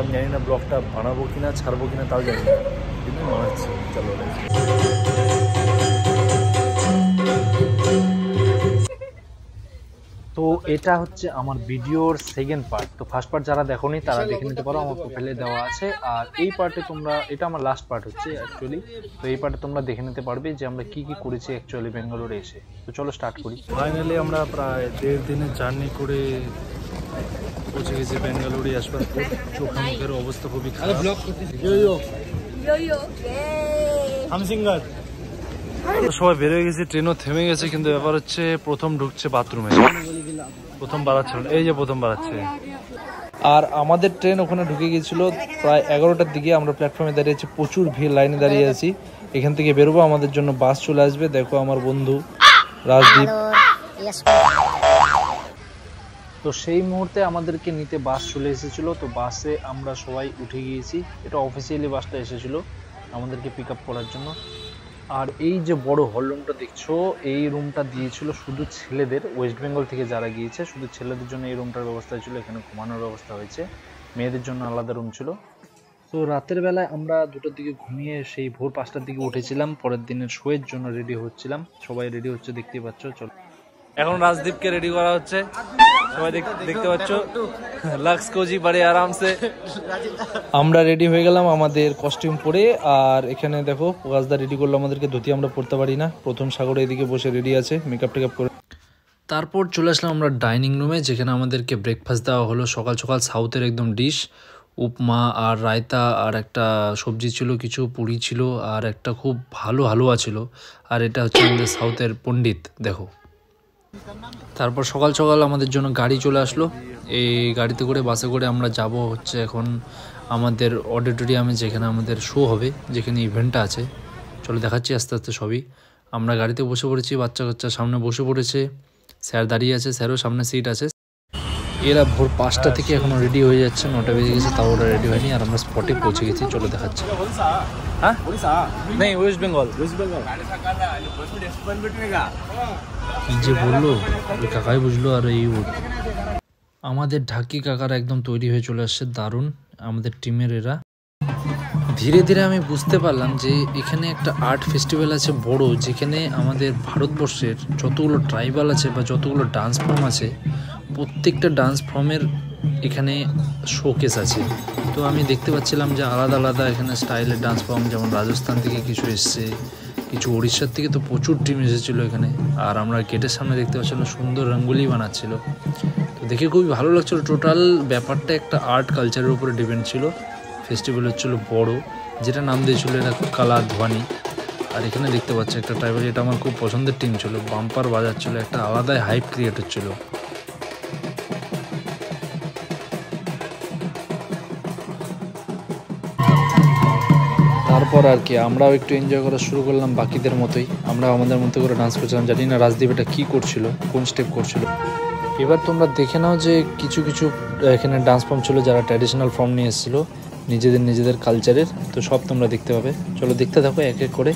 আমি জানি না ব্লগটা বানাবো কিনা ছাড়বো কিনা তাও জানি না, কিন্তু বানাচ্ছি। চলো তো এটা হচ্ছে আমার ভিডিওর সেকেন্ড পার্ট। তো ফার্স্ট পার্ট যারা দেখোনি তারা দেখে নিতে পারো, আমার প্রোফাইলে দেওয়া আছে। আর এই পার্টে তোমরা, এটা আমার লাস্ট পার্ট হচ্ছে অ্যাকচুয়ালি, তো এই পার্টে তোমরা দেখে নিতে পারবে যে আমরা কি কি করেছি অ্যাকচুয়ালি ব্যাঙ্গালোরে এসে। তো চলো স্টার্ট করি। ফাইনালি আমরা প্রায় 1.5 দিনের জার্নি করে পৌঁছে গেছি ব্যাঙ্গালোরে আসবার পর। চোখ মুখের অবস্থা খুবই খারাপ। সবাই বের হয়ে গেছে, ট্রেনও থেমে গেছে, কিন্তু ব্যাপার হচ্ছে প্রথম ঢুকছে বাথরুমে, প্রথম বাড়াচ্ছে, এই যে প্রথম বাড়াচ্ছে। আর আমাদের ট্রেন ওখানে ঢুকে গিয়েছিল প্রায় 11টার দিকে। আমরা প্ল্যাটফর্মে দাঁড়িয়ে আছি, প্রচুর ভিড়, লাইনে দাঁড়িয়ে আছি। এখান থেকে বেরোবো, আমাদের জন্য বাস চলে আসবে। দেখো আমার বন্ধু রাজদীপ। তো সেই মুহূর্তে আমাদেরকে নিতে বাস চলে এসেছিল। তো বাসে আমরা সবাই উঠে গিয়েছি। এটা অফিসিয়ালি বাসটা এসেছিল আমাদেরকে পিক আপ করার জন্য। আর এই যে বড় হল রুমটা দেখছো, এই রুমটা দিয়েছিল শুধু ছেলেদের, ওয়েস্ট বেঙ্গল থেকে যারা গিয়েছে শুধু ছেলেদের জন্য এই রুমটার ব্যবস্থা ছিল। এখানে ঘুমানোর ব্যবস্থা হয়েছে, মেয়েদের জন্য আলাদা রুম ছিল। তো রাতের বেলায় আমরা 2টার দিকে ঘুমিয়ে সেই ভোর 5টার দিকে উঠেছিলাম। পরের দিনের শোয়ের জন্য রেডি হচ্ছিলাম, সবাই রেডি হচ্ছে দেখতেই পাচ্ছ। চলো এখন রাজদীপকে রেডি করা হচ্ছে, সবাই দেখতে পাচ্ছ লাক্স কোজি বাড়ি আরামসে। আমরা রেডি হয়ে গেলাম আমাদের কস্টিউম পরে। আর এখানে দেখো প্রকাশদা রেডি করলো আমাদেরকে, ধুতি আমরা পরতে পারি না। প্রথম সাগর এদিকে বসে রেডি আছে মেকআপ টেকআপ করে। তারপর চলে আসলাম আমরা ডাইনিং রুমে, যেখানে আমাদেরকে ব্রেকফাস্ট দেওয়া হলো সকাল সকাল সাউথের একদম ডিশ, উপমা আর রায়তা আর একটা সবজি ছিল, কিছু পুরি ছিল আর একটা খুব ভালো হালুয়া ছিল। আর এটা হচ্ছে আমাদের সাউথের পণ্ডিত দেখো। তারপর সকাল সকাল আমাদের জন্য গাড়ি চলে আসলো। এই গাড়িতে করে বাসে করে আমরা যাব হচ্ছে এখন আমাদের অডিটোরিয়ামে, যেখানে আমাদের শো হবে, যেখানে ইভেন্টটা আছে। চলো দেখাচ্ছি আস্তে আস্তে সবই। আমরা গাড়িতে বসে পড়েছি, বাচ্চা কাচ্চা সামনে বসে পড়েছে, স্যার দাঁড়িয়ে আছে, স্যারও সামনে সিট আছে। এরা ভোর 5টা থেকে এখনো রেডি হয়ে যাচ্ছে, 9টা বেজে গেছে তাও ওরা রেডি হয়নি। আর আমরা স্পটে পৌঁছে গেছি, চলো দেখাচ্ছি। হ্যাঁ নেই, ওয়েস্ট বেঙ্গল। কি যে বললো ওই কাকাই বুঝলো। আর এই আমাদের ঢাকি কাকারা একদম তৈরি হয়ে চলে আসছে, দারুণ আমাদের টিমের এরা। ধীরে ধীরে আমি বুঝতে পারলাম যে এখানে একটা আর্ট ফেস্টিভ্যাল আছে বড়, যেখানে আমাদের ভারতবর্ষের যতগুলো ট্রাইবাল আছে বা যতগুলো ডান্স ফর্ম আছে, প্রত্যেকটা ডান্স ফর্মের এখানে শোকেস আছে। তো আমি দেখতে পাচ্ছিলাম যে আলাদা আলাদা এখানে স্টাইলের ডান্স ফর্ম, যেমন রাজস্থান থেকে কিছু এসছে, কিছু উড়িষ্যার থেকে, তো প্রচুর টিম এসেছিলো এখানে। আর আমরা গেটের সামনে দেখতে পাচ্ছিলাম সুন্দর রঙ্গোলি বানাচ্ছিল, তো দেখে খুবই ভালো লাগছিলো। টোটাল ব্যাপারটা একটা আর্ট কালচারের উপরে ডিপেন্ড ছিল। ফেস্টিভ্যাল হচ্ছিলো বড়, যেটা নাম দিয়েছিল এটা কালা ধ্বনি। আর এখানে দেখতে পাচ্ছি একটা ট্রাইবাল, এটা আমার খুব পছন্দের টিম ছিল, বাম্পার বাজাচ্ছিল, একটা আলাদাই হাইপ ক্রিয়েট হচ্ছিল। তারপর আর কি আমরাও একটু এনজয় করা শুরু করলাম বাকিদের মতোই। আমরা আমাদের মতো করে ডান্স করছিলাম, জানি না রাজদীপ এটা কী করছিল, কোন স্টেপ করছিল। এবার তোমরা দেখে নাও যে কিছু কিছু এখানে ডান্স ফর্ম ছিল যারা ট্র্যাডিশনাল ফর্ম নিয়ে এসেছিলো নিজেদের কালচারের। তো সব তোমরা দেখতে পাবে, চলো দেখতে থাকো এক এক করে।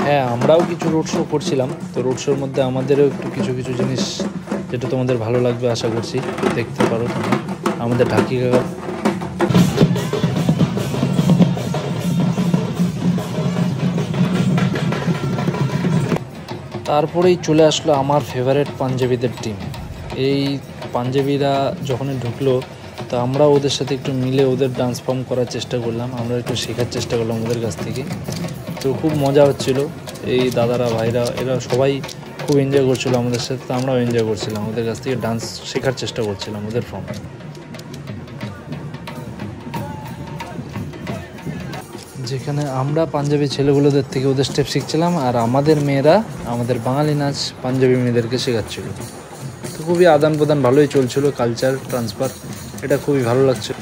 হ্যাঁ আমরাও কিছু রোড শো করছিলাম, তো রোড শোর মধ্যে আমাদেরও একটু কিছু কিছু জিনিস যেটা তোমাদের ভালো লাগবে আশা করছি, দেখতে পারো তোমরা। আমাদের ঢাকি কাকা তারপরেই চলে আসলো আমার ফেভারিট পাঞ্জাবিদের টিম। এই পাঞ্জাবিরা যখনই ঢুকলো তো আমরা ওদের সাথে একটু মিলে ওদের ডান্স ফর্ম করার চেষ্টা করলাম, আমরা একটু শেখার চেষ্টা করলাম ওদের কাছ থেকে। তো খুব মজা হচ্ছিল, এই দাদারা ভাইরা এরা সবাই খুব এনজয় করছিলো আমাদের সাথে, তো আমরাও এনজয় করছিলাম, ওদের কাছ থেকে ডান্স শেখার চেষ্টা করছিলাম ওদের ফর্ম। যেখানে আমরা পাঞ্জাবি ছেলেগুলোদের থেকে ওদের স্টেপ শিখছিলাম, আর আমাদের মেয়েরা আমাদের বাঙালি নাচ পাঞ্জাবি মেয়েদেরকে শেখাচ্ছিল। তো খুবই আদান প্রদান ভালোই চলছিল, কালচার ট্রান্সফার, এটা খুবই ভালো লাগছে।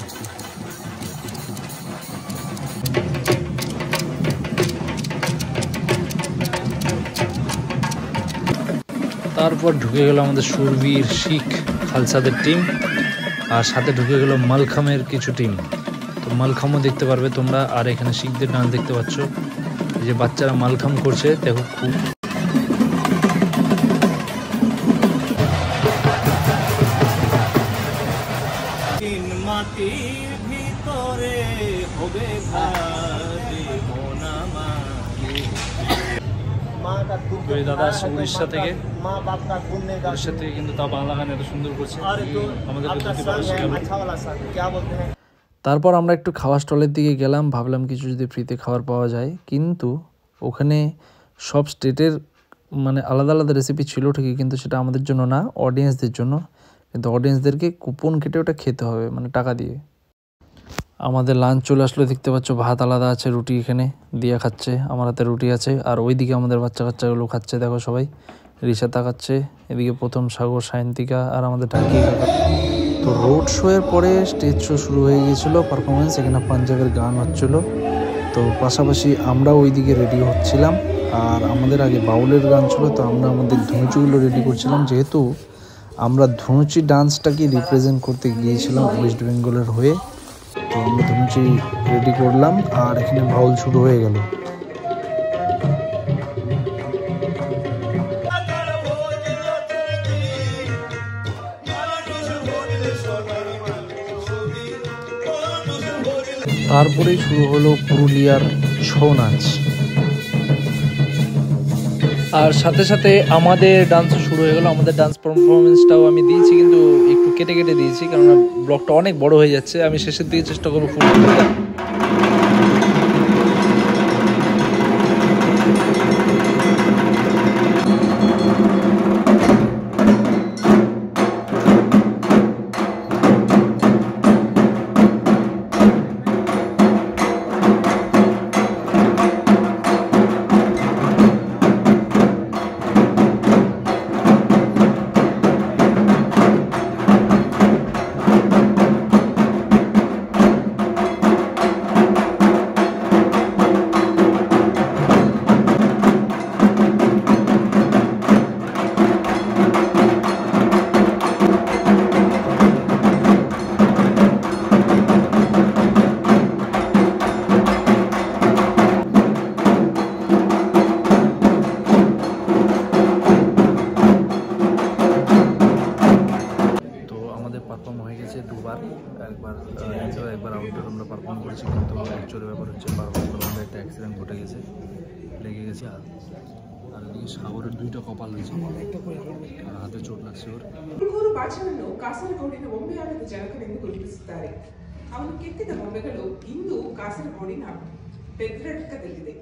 তারপর ঢুকে গেল আমাদের সুরবীর শিখ খালসাদের টিম, আর সাথে ঢুকে গেল মালখামের কিছু টিম। তো মালখামও দেখতে পারবে তোমরা, আর এখানে শিখদের ডান্স দেখতে পাচ্ছ, এই যে বাচ্চারা মালখাম করছে দেখো খুব। দাদা উড়িষ্যা থেকে কিন্তু তা বাংলা গান এত সুন্দর করছে আমাদের। তারপর আমরা একটু খাওয়া স্টলের দিকে গেলাম, ভাবলাম কিছু যদি ফ্রিতে খাবার পাওয়া যায়, কিন্তু ওখানে সব স্টেটের মানে আলাদা আলাদা রেসিপি ছিল ঠিকই, কিন্তু সেটা আমাদের জন্য না, অডিয়েন্সদের জন্য। কিন্তু অডিয়েন্সদেরকে কুপন কেটে ওটা খেতে হবে, মানে টাকা দিয়ে। আমাদের লাঞ্চ চলে আসলো, দেখতে পাচ্ছ ভাত আলাদা আছে, রুটি এখানে দিয়া খাচ্ছে, আমার হাতে রুটি আছে, আর ওইদিকে আমাদের বাচ্চা কাচ্চাগুলো খাচ্ছে, দেখো সবাই রিশাতা খাচ্ছে, এদিকে প্রথম সাগর, সায়ন্তিকা আর আমাদের ঢাকি কাকা। তো রোড শো এর পরে স্টেজ শো শুরু হয়ে গিয়েছিলো, পারফরমেন্স, এখানে পাঞ্জাবের গান হচ্ছিলো। তো পাশাপাশি আমরা ওইদিকে রেডি হচ্ছিলাম, আর আমাদের আগে বাউলের গান ছিল, তো আমরা আমাদের ধুনুচিগুলো রেডি করছিলাম, যেহেতু আমরা ধুনুচি ডান্সটাকে রিপ্রেজেন্ট করতে গিয়েছিলাম ওয়েস্ট বেঙ্গলের হয়ে। তো আমরা ধুনুচি রেডি করলাম, আর এখানে বাউল শুরু হয়ে গেল। তারপরেই শুরু হলো পুরুলিয়ার ছৌ নাচ, আর সাথে সাথে আমাদের ডান্সও শুরু হয়ে গেল। আমাদের ডান্স পারফরমেন্সটাও আমি দিয়েছি, কিন্তু একটু কেটে কেটে দিয়েছি, কেননা ব্লগটা অনেক বড় হয়ে যাচ্ছে। আমি শেষের দিকে চেষ্টা করবো ফুল করতে। দুবার, একবার আউটডোর আমরা পারফর্ম করেছি, কিন্তু অ্যাকচুয়ালি ব্যাপার হচ্ছে পারফর্ম করার একটা অ্যাক্সিডেন্ট ঘটে গেছে, লেগে গেছে হাত, আর এদিকে সাগরের দুইটা কপাল হয়েছে, আর হাতে চোট লাগছে ওর। ಭಾಷೆಯನ್ನು ಕಾಸರಗೋಡಿನ ಬೊಂಬೆ ಆಟದ ಜನಕರೆಂದು ಗುರುತಿಸುತ್ತಾರೆ. ಅವನು ಕೆತ್ತಿದ ಬೊಂಬೆಗಳು ಇಂದು ಕಾಸರಗೋಡಿನ ಬೆದ್ರಡ್ಕದಲ್ಲಿದೆ.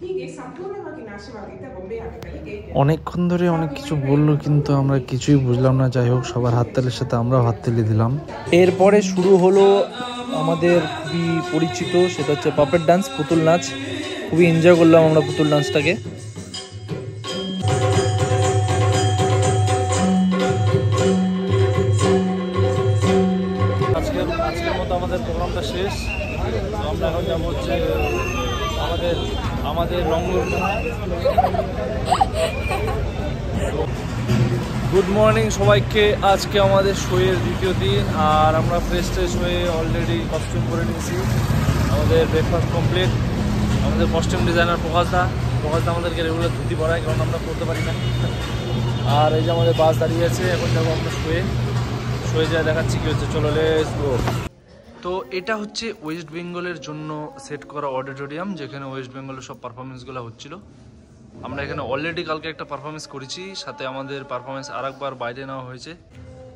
ಹೀಗೆ ಸಂಪೂರ್ಣವಾಗಿ ನಾಶವಾಗಿದ್ದ ಬೊಂಬೆ ಆಟಗಳಿಗೆ অনেকক্ষণ ধরে অনেক কিছু বললো, কিন্তু আমরা কিছুই বুঝলাম না। যাই হোক, সবার হাততালির সাথে আমরাও হাততালি দিলাম। এরপরে শুরু হলো আমাদের খুবই পরিচিত, সেটা হচ্ছে পাপেট ডান্স, পুতুল নাচ। খুবই এনজয় করলাম আমরা পুতুল ডান্সটাকে। আজকের মতো আমাদের প্রোগ্রামটা শেষ। আমরা এখন যাবো হচ্ছে আমাদের রংপুর। গুড মর্নিং সবাইকে। আজকে আমাদের শোয়ের দ্বিতীয় দিন, আর আমরা ফ্রেশ ট্রেশ হয়ে অলরেডি কস্টিউম করে নিয়েছি। আমাদের ব্রেকফাস্ট কমপ্লিট। আমাদের কস্টিউম ডিজাইনার প্রকাশদা আমাদেরকে রেগুলার ধুতি পরায়, কারণ আমরা করতে পারি না। আর এই যে আমাদের বাস দাঁড়িয়ে আছে, এখন যাবো আমরা শোয়ে যা দেখাচ্ছি কি হচ্ছে। চলো লেটস গো। তো এটা হচ্ছে ওয়েস্ট বেঙ্গলের জন্য সেট করা অডিটোরিয়াম, যেখানে ওয়েস্ট বেঙ্গলের সব পারফরমেন্সগুলো হচ্ছিল। আমরা এখানে অলরেডি কালকে একটা পারফরমেন্স করেছি, সাথে আমাদের পারফরমেন্স আরেকবার বাইরে নেওয়া হয়েছে।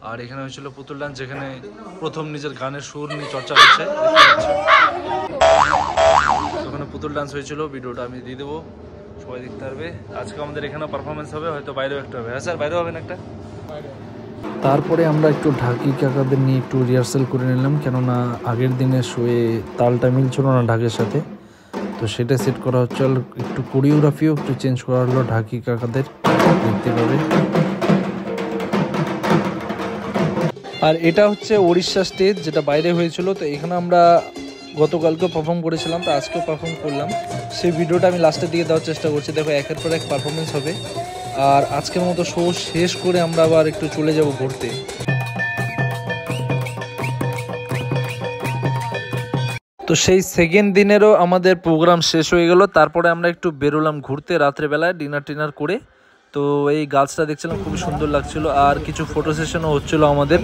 আর এখানে হয়েছিল পুতুল ডান্স, যেখানে প্রথম নিজের গানের সুর নিয়ে চর্চা করছে। ওখানে পুতুল ডান্স হয়েছিল, ভিডিওটা আমি দিয়ে দেবো, সবাই দেখতে পারবে। আজকে আমাদের এখানেও পারফরমেন্স হবে, হয়তো বাইরেও একটা হবে। হ্যাঁ স্যার, বাইরেও হবে না একটা। তারপরে আমরা একটু ঢাকি কাকাদের নিয়ে একটু রিহার্সাল করে নিলাম, কেননা আগের দিনে শোয়ে তালটা মিলছিল না ঢাকের সাথে, তো সেটা সেট করা হচ্ছে। একটু কোরিওগ্রাফিও একটু চেঞ্জ করা হলো ঢাকি কাকাদের, দেখতে পাবে। আর এটা হচ্ছে ওড়িশা স্টেজ, যেটা বাইরে হয়েছিল। তো এখানে আমরা গতকালকেও পারফর্ম করেছিলাম, তো আজকেও পারফর্ম করলাম। সেই ভিডিওটা আমি লাস্টের দিকে দেওয়ার চেষ্টা করছি। দেখো, একের পর এক পারফরমেন্স হবে। আর আজকের মতো শো শেষ করে আমরা আবার একটু চলে যাব ঘুরতে। তো সেই সেকেন্ড দিনেরও আমাদের প্রোগ্রাম শেষ হয়ে গেল। তারপরে আমরা একটু বেরোলাম ঘুরতে রাত্রেবেলায় ডিনার করে। তো এই গাছটা দেখছিলাম, খুবই সুন্দর লাগছিল। আর কিছু ফটো সেশনও হচ্ছিল আমাদের।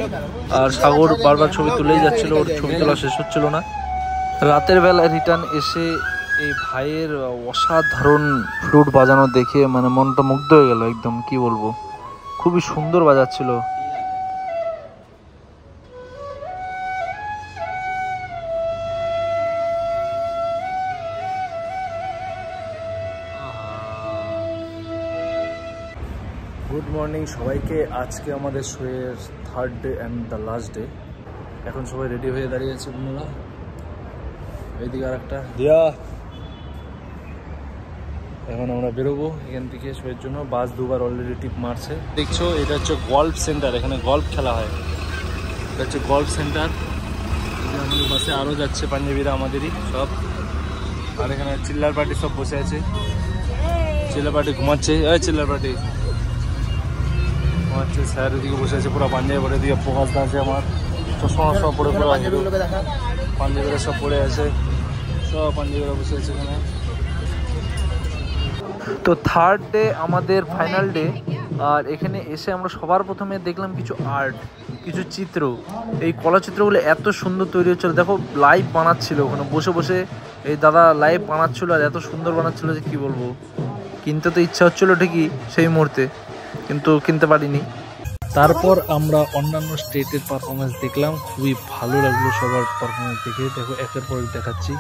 আর সাগর বারবার ছবি তুলেই যাচ্ছিল, ওর ছবি তোলা শেষ হচ্ছিল না। রাতের বেলা রিটার্ন এসে এই ভাইয়ের অসাধারণ ফ্লুট বাজানো দেখে মানে মনটা মুগ্ধ হয়ে গেল একদম, কি বলবো, খুবই সুন্দর বাজাচ্ছিল। গুড মর্নিং সবাইকে। আজকে আমাদের শোয়ের third day and the last day. এখন সবাই রেডি হয়ে দাঁড়িয়ে আছে। বন্ধুরা এইদিকে আর একটা দিয়া, এখন আমরা বেরোবো এখান থেকে শোয়ের জন্য। বাস দুবার অলরেডি টিপ মারছে। দেখছো এটা হচ্ছে গল্ফ সেন্টার, এখানে গল্ফ খেলা হয়। এটা হচ্ছে গল্ফ সেন্টার। আমাদের বাসে আরও যাচ্ছে পাঞ্জাবিরা আমাদেরই সব। আর এখানে চিল্লার পার্টি সব বসে আছে। চিল্লার পার্টি ঘুমাচ্ছে, চিল্লার পার্টি ঘুমাচ্ছে। স্যার এদিকে বসে আছে পুরো পাঞ্জাবি পরে, এদিকে প্রকাশ দা আছে আমার, চশমা সব পরে পুরো পাঞ্জাবিরা সব পড়ে আছে, সব পাঞ্জাবিরা বসে আছে এখানে। তো থার্ড ডে আমাদের ফাইনাল ডে। আর এখানে এসে আমরা সবার প্রথমে দেখলাম কিছু আর্ট, কিছু চিত্র। এই কলা চিত্রগুলো এত সুন্দর তৈরি হচ্ছিল, দেখো লাইভ বানাচ্ছিল ওখানে বসে বসে। এই দাদা লাইভ বানাচ্ছিল আর এত সুন্দর বানাচ্ছিল যে কি বলবো। কিনতে তো ইচ্ছা হচ্ছিল ঠিকই সেই মুহূর্তে, কিন্তু কিনতে পারিনি। তারপর আমরা অন্যান্য স্টেটের পারফরমেন্স দেখলাম, খুবই ভালো লাগলো সবার পারফরমেন্স দেখে। দেখো একের পর দেখাচ্ছি।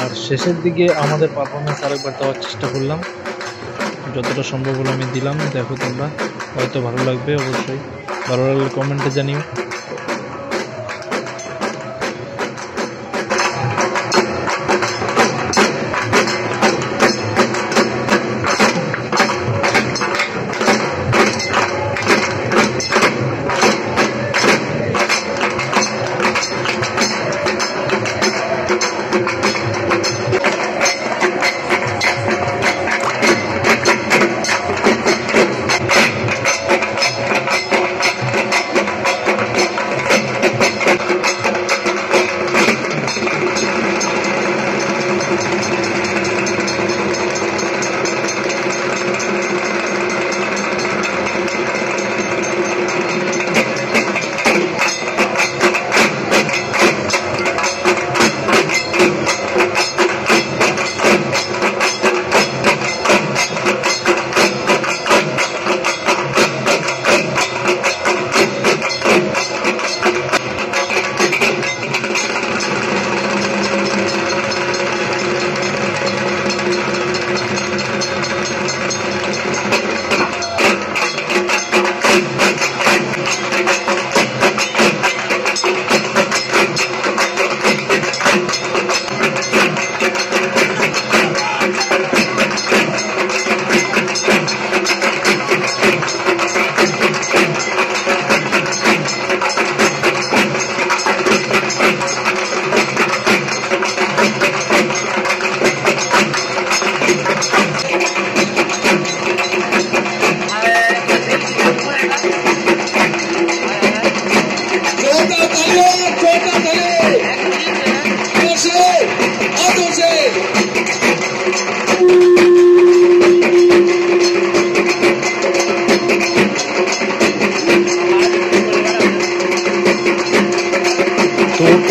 আর শেষের দিকে আমাদের পারফরমেন্স আরেকবার দেওয়ার চেষ্টা করলাম, যতটা সম্ভব হলো আমি দিলাম। দেখো তোমরা, হয়তো ভালো লাগবে। অবশ্যই ভালো লাগলে কমেন্টে জানিও।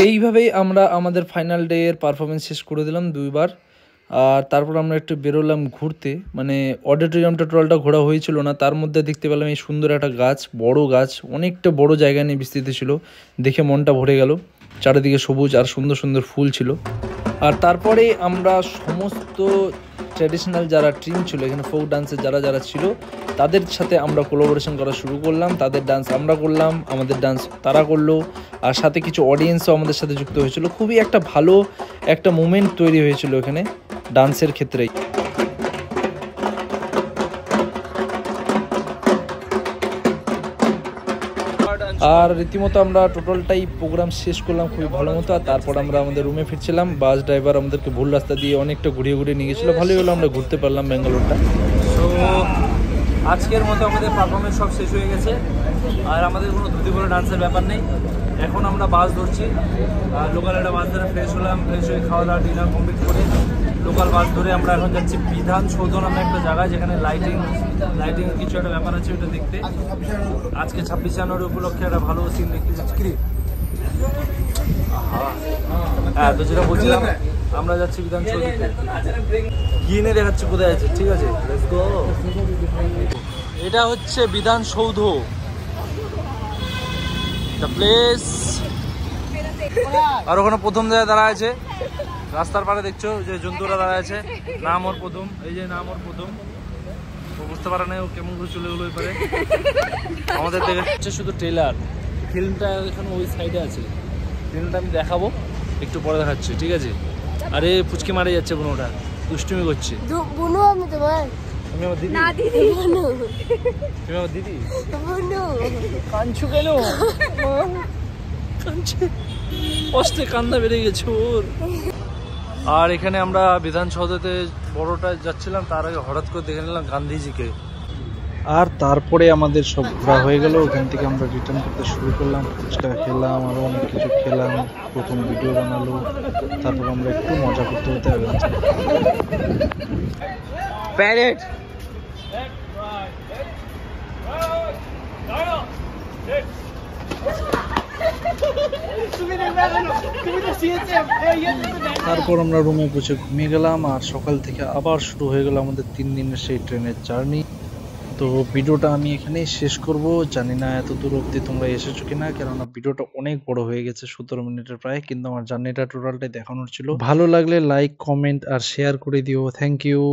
এইভাবেই আমরা আমাদের ফাইনাল ডে এর পারফরমেন্স শেষ করে দিলাম দুইবার। আর তারপর আমরা একটু বেরোলাম ঘুরতে, মানে অডিটোরিয়ামটা টোটালটা ঘোরা হয়েছিল না। তার মধ্যে দেখতে পেলাম এই সুন্দর একটা গাছ, বড় গাছ, অনেকটা বড় জায়গা নিয়ে বিস্তৃত ছিল। দেখে মনটা ভরে গেল, চারিদিকে সবুজ আর সুন্দর সুন্দর ফুল ছিল। আর তারপরে আমরা সমস্ত ট্র্যাডিশনাল যারা টিম ছিল এখানে, ফোক ডান্সের যারা যারা ছিল, তাদের সাথে আমরা কোলাবোরেশন করা শুরু করলাম। তাদের ডান্স আমরা করলাম, আমাদের ডান্স তারা করলো, আর সাথে কিছু অডিয়েন্সও আমাদের সাথে যুক্ত হয়েছিল। খুবই একটা ভালো একটা মোমেন্ট তৈরি হয়েছিল এখানে ডান্সের ক্ষেত্রেই। আর রীতিমতো আমরা টোটালটাই প্রোগ্রাম শেষ করলাম খুবই ভালো মতো। আর তারপর আমরা আমাদের রুমে ফিরছিলাম। বাস ড্রাইভার আমাদেরকে ভুল রাস্তা দিয়ে অনেকটা ঘুরিয়ে ঘুরিয়ে নিয়ে গেছিলো। ভালোই হলো আমরা ঘুরতে পারলাম ব্যাঙ্গালোরটা। তো আজকের মতো আমাদের পারফরমেন্স সব শেষ হয়ে গেছে, আর আমাদের কোনো ধুতি পরে ডান্সের ব্যাপার নেই। এখন আমরা বাস ধরছি, আর লোকাল একটা বাস ধরে ফ্রেশ হলাম, ফ্রেশ হয়ে খাওয়া দাওয়া ডিনার কমপ্লিট করে লোকাল বাস ধরে আমরা এখন যাচ্ছি বিধান সৌধ নামে একটা জায়গায়, যেখানে লাইটিং কিছু একটা ব্যাপার আছে ওটা দেখতে। আজকে 26 জানুয়ারি উপলক্ষে একটা ভালো সিন দেখতে যাচ্ছি। হ্যাঁ, তো যেটা বলছিলাম, আমরা যাচ্ছি বিধান সৌধে, গিয়ে নিয়ে দেখাচ্ছি কোথায় আছে। ঠিক আছে, লেটস গো। এটা হচ্ছে বিধান সৌধ, দ্য প্লেস। আর ওখানে প্রথম জায়গায় দাঁড়া আছে, রাস্তার পাড়ে দেখছো যে জন্তুরা দাঁড়া আছে, নাম ওর প্রথম, এই যে নাম ওর প্রথম। ও বুঝতে পারে না ও কেমন করে চলে গেলো এবারে। আমাদের দেখে হচ্ছে শুধু ট্রেলার, ফিল্মটা এখানে ওই সাইডে আছে। ফিল্মটা আমি দেখাবো একটু পরে দেখাচ্ছি, ঠিক আছে? আরে ফুচকি মারে যাচ্ছে বোনটা, দুষ্টুমি করছে। বুনু আমি তোমার, তুমি আমার দিদি? না দিদি বুনু, তুমি আমার দিদি? বুনু কাঁদছো কেন? কাঁদছে, কষ্টে কান্না বেড়ে গেছে ওর। আর এখানে আমরা বিধান সৌধতে বড়টা যাচ্ছিলাম, তার আগে হঠাৎ করে দেখে নিলাম গান্ধীজিকে। আর তারপরে আমাদের সব ঘোরা হয়ে গেল। ওখান থেকে আমরা রিটার্ন করতে শুরু করলাম, ফুচকা খেলাম, আরও অনেক কিছু খেলাম, প্রথম ভিডিও বানালো, তারপর আমরা একটু মজা করতে করতে আগাচ্ছি। প্যারেড তারপর আমরা রুমে বসে ঘুমিয়ে গেলাম। আর সকাল থেকে আবার শুরু হয়ে গেল আমাদের 3 দিনের সেই ট্রেনের জার্নি। তো ভিডিওটা আমি এখানেই শেষ করব। জানি না এত দূর অব্দি তোমরা এসেছো কিনা, কেননা ভিডিওটা অনেক বড় হয়ে গেছে, 17 মিনিটের প্রায়। কিন্তু আমার জার্নিটা টোটালটাই দেখানোর ছিল। ভালো লাগলে লাইক, কমেন্ট আর শেয়ার করে দিও। Thank you.